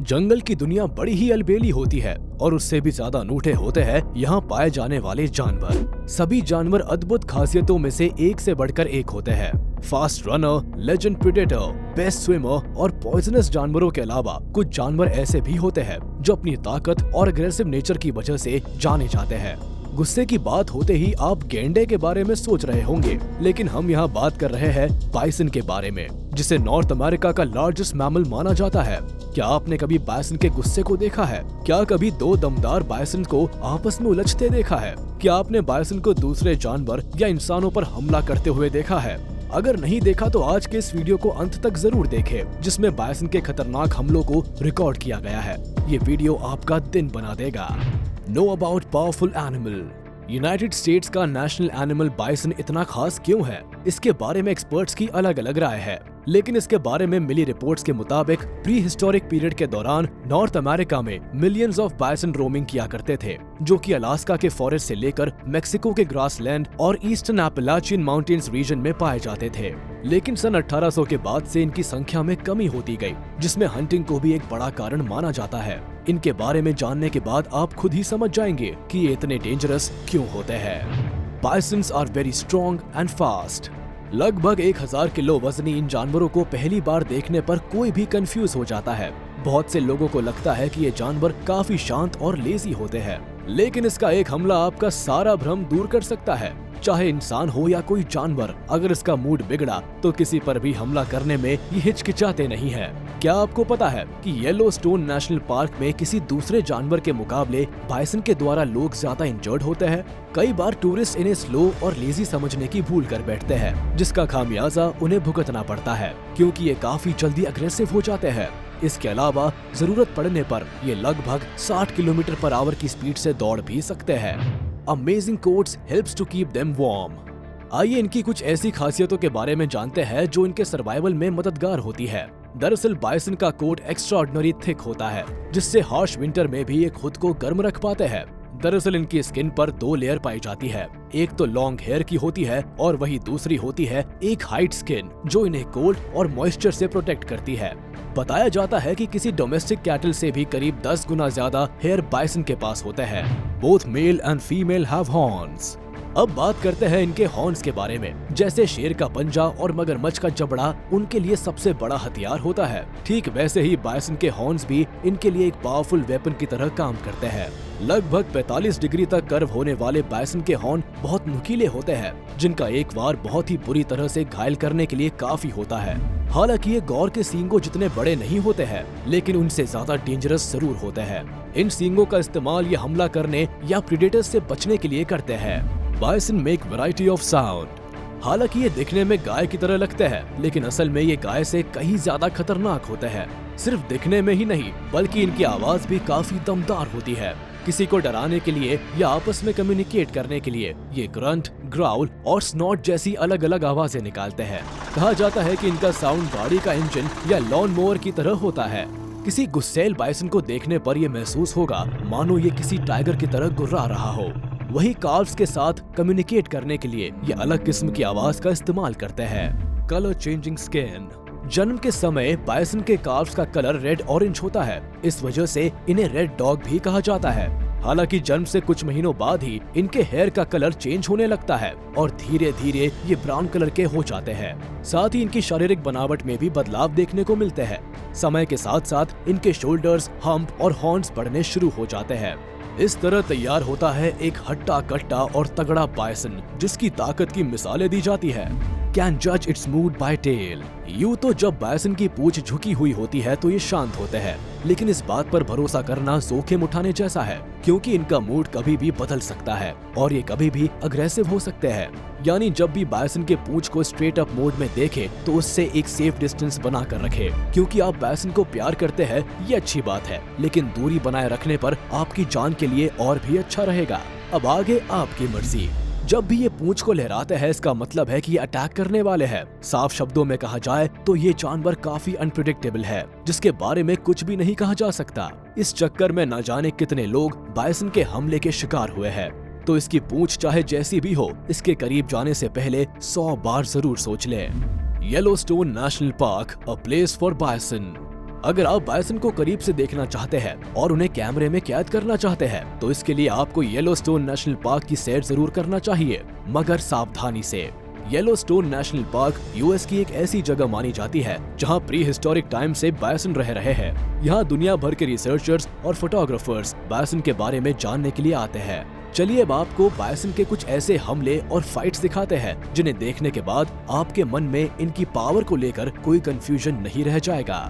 जंगल की दुनिया बड़ी ही अलबेली होती है और उससे भी ज्यादा अनूठे होते हैं यहाँ पाए जाने वाले जानवर। सभी जानवर अद्भुत खासियतों में से एक से बढ़कर एक होते हैं। Fast runner, legend predator, best swimmer और पॉइजनस जानवरों के अलावा कुछ जानवर ऐसे भी होते हैं जो अपनी ताकत और अग्रेसिव नेचर की वजह से जाने जाते हैं। गुस्से की बात होते ही आप गैंडे के बारे में सोच रहे होंगे, लेकिन हम यहाँ बात कर रहे हैं बाइसन के बारे में, जिसे नॉर्थ अमेरिका का लार्जेस्ट मैमल माना जाता है। क्या आपने कभी बाइसन के गुस्से को देखा है? क्या कभी दो दमदार बाइसन को आपस में उलझते देखा है? क्या आपने बाइसन को दूसरे जानवर या इंसानों पर हमला करते हुए देखा है? अगर नहीं देखा तो आज के इस वीडियो को अंत तक जरूर देखें, जिसमें बाइसन के खतरनाक हमलों को रिकॉर्ड किया गया है। ये वीडियो आपका दिन बना देगा। Know about powerful animal. United states का नेशनल एनिमल बाइसन इतना खास क्यों है? इसके बारे में एक्सपर्ट्स की अलग अलग राय है, लेकिन इसके बारे में मिली रिपोर्ट्स के मुताबिक प्री हिस्टोरिक पीरियड के दौरान नॉर्थ अमेरिका में मिलियंस ऑफ बाइसन रोमिंग किया करते थे, जो कि अलास्का के फॉरेस्ट से लेकर मेक्सिको के ग्रासलैंड और ईस्टर्न एपेलाचियन माउंटेन्स रीजन में पाए जाते थे। लेकिन सन 1800 के बाद से इनकी संख्या में कमी होती गई, जिसमें हंटिंग को भी एक बड़ा कारण माना जाता है। इनके बारे में जानने के बाद आप खुद ही समझ जाएंगे कि ये इतने डेंजरस क्यों होते हैं। Bisons are very strong and fast. लगभग 1000 किलो वजनी इन जानवरों को पहली बार देखने पर कोई भी कंफ्यूज हो जाता है। बहुत से लोगों को लगता है कि ये जानवर काफी शांत और लेजी होते हैं, लेकिन इसका एक हमला आपका सारा भ्रम दूर कर सकता है। चाहे इंसान हो या कोई जानवर, अगर इसका मूड बिगड़ा तो किसी पर भी हमला करने में ये हिचकिचाते नहीं है। क्या आपको पता है कि येलोस्टोन नेशनल पार्क में किसी दूसरे जानवर के मुकाबले बाइसन के द्वारा लोग ज्यादा इंजर्ड होते हैं? कई बार टूरिस्ट इन्हें स्लो और लेजी समझने की भूल कर बैठते हैं, जिसका खामियाजा उन्हें भुगतना पड़ता है, क्योंकि ये काफी जल्दी अग्रेसिव हो जाते हैं। इसके अलावा जरूरत पड़ने पर ये लगभग 60 किलोमीटर पर आवर की स्पीड से दौड़ भी सकते हैं। Amazing coats helps to keep them warm. आइए इनकी कुछ ऐसी खासियतों के बारे में जानते हैं जो इनके सर्वाइवल में मददगार होती है। दरअसल बाइसन का कोट एक्स्ट्राऑर्डिनरी थिक होता है, जिससे हार्श विंटर में भी ये खुद को गर्म रख पाते हैं। दरअसल इनकी स्किन पर 2 लेयर पाई जाती है। एक तो लॉन्ग हेयर की होती है और वही दूसरी होती है एक हाइट स्किन, जो इन्हें कोल्ड और मॉइस्चर से प्रोटेक्ट करती है। बताया जाता है कि किसी डोमेस्टिक कैटल से भी करीब 10 गुना ज्यादा हेयर बाइसन के पास होते हैं। Both male and female have horns. अब बात करते हैं इनके हॉर्न्स के बारे में। जैसे शेर का पंजा और मगरमच्छ का जबड़ा उनके लिए सबसे बड़ा हथियार होता है, ठीक वैसे ही बाइसन के हॉर्न्स भी इनके लिए एक पावरफुल वेपन की तरह काम करते हैं। लगभग 45 डिग्री तक कर्व होने वाले बाइसन के हॉर्न बहुत नुकीले होते हैं, जिनका एक वार बहुत ही बुरी तरह से घायल करने के लिए काफी होता है। हालांकि ये गौर के सींगों जितने बड़े नहीं होते हैं, लेकिन उनसे ज्यादा डेंजरस जरूर होते हैं। इन सींगों का इस्तेमाल ये हमला करने या प्रेडेटर्स से बचने के लिए करते हैं। Bison make variety of sound. हालांकि ये दिखने में गाय की तरह लगते हैं, लेकिन असल में ये गाय से कहीं ज्यादा खतरनाक होते हैं। सिर्फ दिखने में ही नहीं, बल्कि इनकी आवाज भी काफी दमदार होती है। किसी को डराने के लिए या आपस में कम्युनिकेट करने के लिए ये ग्रंट, ग्राउल और स्नॉट जैसी अलग अलग आवाजें निकालते हैं। कहा जाता है कि इनका साउंड गाड़ी का इंजन या लॉन मोवर की तरह होता है। किसी गुस्सैल बाइसन को देखने पर यह महसूस होगा मानो ये किसी टाइगर की तरह गुर्रा रहा हो। वही काल्व्स के साथ कम्युनिकेट करने के लिए ये अलग किस्म की आवाज का इस्तेमाल करते हैं। Colour changing skin. जन्म के समय बाइसन के काल्व्स का कलर रेड ऑरेंज होता है। इस वजह से इन्हें रेड डॉग भी कहा जाता है। हालांकि जन्म से कुछ महीनों बाद ही इनके हेयर का कलर चेंज होने लगता है और धीरे धीरे ये ब्राउन कलर के हो जाते हैं। साथ ही इनकी शारीरिक बनावट में भी बदलाव देखने को मिलते हैं। समय के साथ साथ इनके शोल्डर्स, हम्प और हॉर्न्स बढ़ने शुरू हो जाते हैं। इस तरह तैयार होता है एक हट्टा कट्टा और तगड़ा बाइसन, जिसकी ताकत की मिसालें दी जाती है। कैन जज इट्स मूड बाय टेल। यूं तो जब बाइसन की पूंछ झुकी हुई होती है तो ये शांत होते हैं, लेकिन इस बात पर भरोसा करना जोखिम उठाने जैसा है, क्योंकि इनका मूड कभी भी बदल सकता है और ये कभी भी अग्रेसिव हो सकते हैं। यानी जब भी बाइसन के पूंछ को स्ट्रेट अप मोड में देखें तो उससे एक सेफ डिस्टेंस बना कर रखें। क्योंकि आप बाइसन को प्यार करते हैं ये अच्छी बात है, लेकिन दूरी बनाए रखने पर आपकी जान के लिए और भी अच्छा रहेगा। अब आगे आपकी मर्जी। जब भी ये पूंछ को लहराते हैं, इसका मतलब है कि ये अटैक करने वाले हैं। साफ शब्दों में कहा जाए तो ये जानवर काफी अनप्रेडिक्टेबल है, जिसके बारे में कुछ भी नहीं कहा जा सकता। इस चक्कर में न जाने कितने लोग बाइसन के हमले के शिकार हुए हैं। तो इसकी पूंछ चाहे जैसी भी हो, इसके करीब जाने से पहले 100 बार जरूर सोच लें। Yellowstone national park, a place for bison. अगर आप बायसन को करीब से देखना चाहते हैं और उन्हें कैमरे में कैद करना चाहते हैं तो इसके लिए आपको येलोस्टोन नेशनल पार्क की सैर जरूर करना चाहिए, मगर सावधानी से। येलोस्टोन नेशनल पार्क यूएस की एक ऐसी जगह मानी जाती है जहां प्री हिस्टोरिक टाइम से बायसन रह रहे हैं। यहां दुनिया भर के रिसर्चर्स और फोटोग्राफर्स बायसन के बारे में जानने के लिए आते हैं। चलिए अब आपको बायसन के कुछ ऐसे हमले और फाइट्स दिखाते हैं जिन्हें देखने के बाद आपके मन में इनकी पावर को लेकर कोई कंफ्यूजन नहीं रह जाएगा।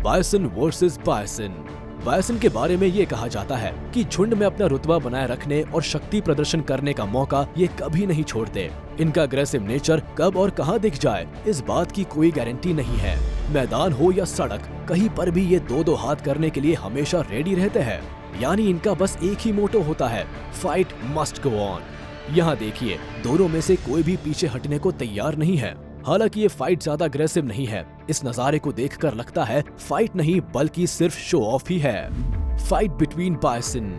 Bison versus bison. बायसन के बारे में ये कहा जाता है कि झुंड में अपना रुतबा बनाए रखने और शक्ति प्रदर्शन करने का मौका ये कभी नहीं छोड़ते। इनका अग्रेसिव नेचर कब और कहां दिख जाए इस बात की कोई गारंटी नहीं है। मैदान हो या सड़क, कहीं पर भी ये दो हाथ करने के लिए हमेशा रेडी रहते हैं। यानी इनका बस एक ही मोटो होता है, फाइट मस्ट गो ऑन। यहाँ देखिए, दोनों में से कोई भी पीछे हटने को तैयार नहीं है। हालांकि ये फाइट ज्यादा अग्रेसिव नहीं है। इस नजारे को देखकर लगता है फाइट नहीं बल्कि सिर्फ शो ऑफ ही है। Fight between bison.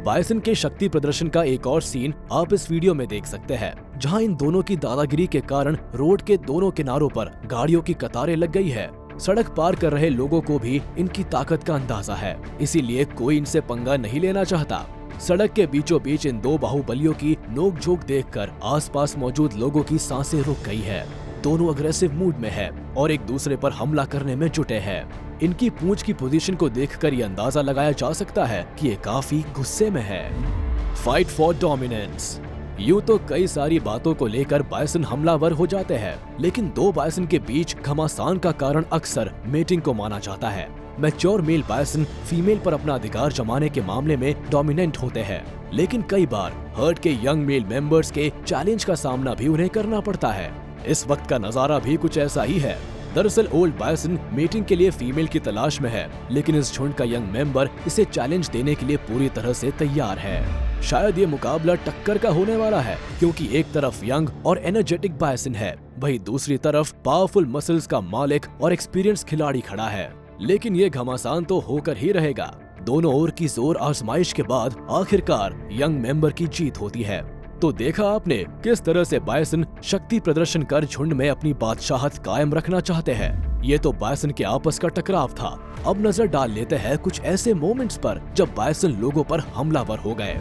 बायसन के शक्ति प्रदर्शन का एक और सीन आप इस वीडियो में देख सकते हैं, जहां इन दोनों की दादागिरी के कारण रोड के दोनों किनारों पर गाड़ियों की कतारें लग गई है। सड़क पार कर रहे लोगों को भी इनकी ताकत का अंदाजा है, इसीलिए कोई इनसे पंगा नहीं लेना चाहता। सड़क के बीचों बीच इन दो बाहुबलियों की नोकझोंक देखकर आसपास मौजूद लोगों की सांसें रुक गई है। दोनों अग्रेसिव मूड में है और एक दूसरे पर हमला करने में जुटे हैं। इनकी पूंछ की पोजीशन को देखकर ये अंदाजा लगाया जा सकता है कि ये काफी गुस्से में है। Fight for dominance. यूं तो कई सारी बातों को लेकर बायसन हमलावर हो जाते हैं, लेकिन दो बायसन के बीच घमासान का कारण अक्सर मेटिंग को माना जाता है। मैच्योर मेल बायसन फीमेल पर अपना अधिकार जमाने के मामले में डोमिनेंट होते हैं, लेकिन कई बार हर्ड के यंग मेल मेंबर्स के चैलेंज का सामना भी उन्हें करना पड़ता है। इस वक्त का नजारा भी कुछ ऐसा ही है। दरअसल ओल्ड बायसन मीटिंग के लिए फीमेल की तलाश में है, लेकिन इस झुंड का यंग मेंबर इसे चैलेंज देने के लिए पूरी तरह से तैयार है। शायद ये मुकाबला टक्कर का होने वाला है, क्योंकि एक तरफ यंग और एनर्जेटिक बायसन है, वहीं दूसरी तरफ पावरफुल मसल्स का मालिक और एक्सपीरियंस खिलाड़ी खड़ा है। लेकिन ये घमासान तो होकर ही रहेगा। दोनों ओर की जोर आजमाइश के बाद आखिरकार यंग मेंबर की जीत होती है। तो देखा आपने किस तरह से बायसन शक्ति प्रदर्शन कर झुंड में अपनी बादशाहत कायम रखना चाहते हैं। ये तो बायसन के आपस का टकराव था। अब नजर डाल लेते हैं कुछ ऐसे मोमेंट्स पर जब बायसन लोगों पर हमलावर हो गए।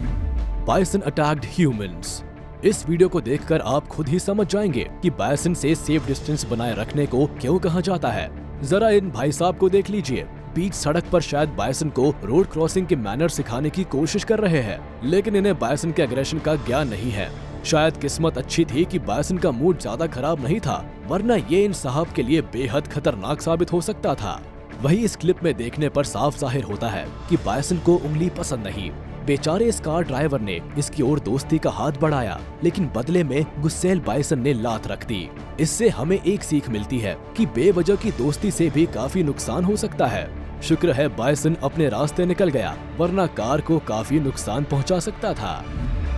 Bison attacked humans. इस वीडियो को देखकर आप खुद ही समझ जाएंगे कि बायसन से सेफ डिस्टेंस बनाए रखने को क्यों कहा जाता है। जरा इन भाई साहब को देख लीजिए। बीच सड़क पर शायद बायसन को रोड क्रॉसिंग के मैनर सिखाने की कोशिश कर रहे हैं, लेकिन इन्हें बायसन के एग्रेशन का ज्ञान नहीं है। शायद किस्मत अच्छी थी कि बायसन का मूड ज्यादा खराब नहीं था, वरना ये इन साहब के लिए बेहद खतरनाक साबित हो सकता था। वही इस क्लिप में देखने पर साफ जाहिर होता है कि बायसन को उंगली पसंद नहीं। बेचारे इस कार ड्राइवर ने इसकी ओर दोस्ती का हाथ बढ़ाया, लेकिन बदले में गुस्सैल बायसन ने लात रख दी। इससे हमें एक सीख मिलती है कि बेवजह की दोस्ती से भी काफी नुकसान हो सकता है। शुक्र है बायसन अपने रास्ते निकल गया, वरना कार को काफी नुकसान पहुंचा सकता था।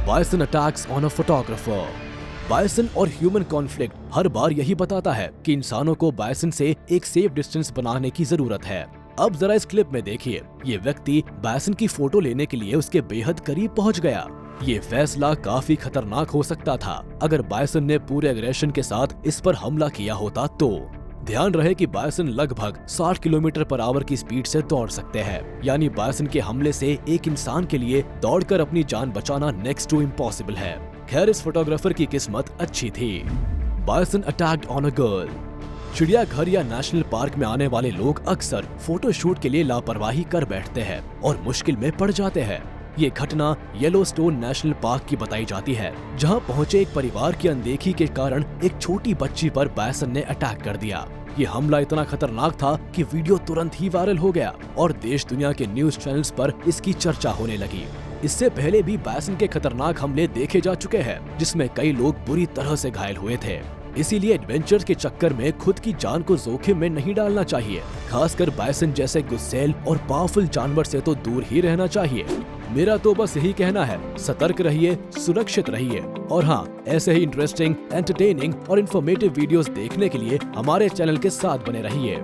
Bison attacks on a photographer. Bison और ह्यूमन कॉन्फ्लिक्ट हर बार यही बताता है कि इंसानों को बायसन से एक सेफ डिस्टेंस बनाने की जरूरत है। अब जरा इस क्लिप में देखिए, ये व्यक्ति बायसन की फोटो लेने के लिए उसके बेहद करीब पहुंच गया। ये फैसला काफी खतरनाक हो सकता था अगर बायसन ने पूरे एग्रेशन के साथ इस पर हमला किया होता तो। ध्यान रहे कि बायसन लगभग 60 किलोमीटर पर आवर की स्पीड से दौड़ सकते हैं, यानी बायसन के हमले से एक इंसान के लिए दौड़कर अपनी जान बचाना नेक्स्ट टू इम्पॉसिबल है। खैर, इस फोटोग्राफर की किस्मत अच्छी थी। Bison attacked on a girl. चिड़ियाघर या नेशनल पार्क में आने वाले लोग अक्सर फोटो शूट के लिए लापरवाही कर बैठते हैं और मुश्किल में पड़ जाते हैं। ये घटना येलोस्टोन नेशनल पार्क की बताई जाती है, जहां पहुंचे एक परिवार की अनदेखी के कारण एक छोटी बच्ची पर बायसन ने अटैक कर दिया। ये हमला इतना खतरनाक था कि वीडियो तुरंत ही वायरल हो गया और देश दुनिया के न्यूज चैनल्स पर इसकी चर्चा होने लगी। इससे पहले भी बायसन के खतरनाक हमले देखे जा चुके हैं, जिसमें कई लोग बुरी तरह से घायल हुए थे। इसीलिए एडवेंचर के चक्कर में खुद की जान को जोखिम में नहीं डालना चाहिए। खासकर बायसन जैसे गुस्सैल और पावरफुल जानवर से तो दूर ही रहना चाहिए। मेरा तो बस यही कहना है, सतर्क रहिए, सुरक्षित रहिए और हाँ, ऐसे ही इंटरेस्टिंग, एंटरटेनिंग और इन्फॉर्मेटिव वीडियोस देखने के लिए हमारे चैनल के साथ बने रहिए।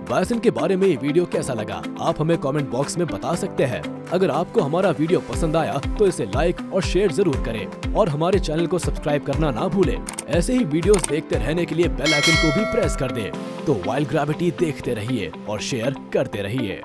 बायसन के बारे में ये वीडियो कैसा लगा आप हमें कमेंट बॉक्स में बता सकते हैं। अगर आपको हमारा वीडियो पसंद आया तो इसे लाइक और शेयर जरूर करें और हमारे चैनल को सब्सक्राइब करना ना भूलें। ऐसे ही वीडियोस देखते रहने के लिए बेल आइकन को भी प्रेस कर दें। तो वाइल्ड ग्रेविटी देखते रहिए और शेयर करते रहिए।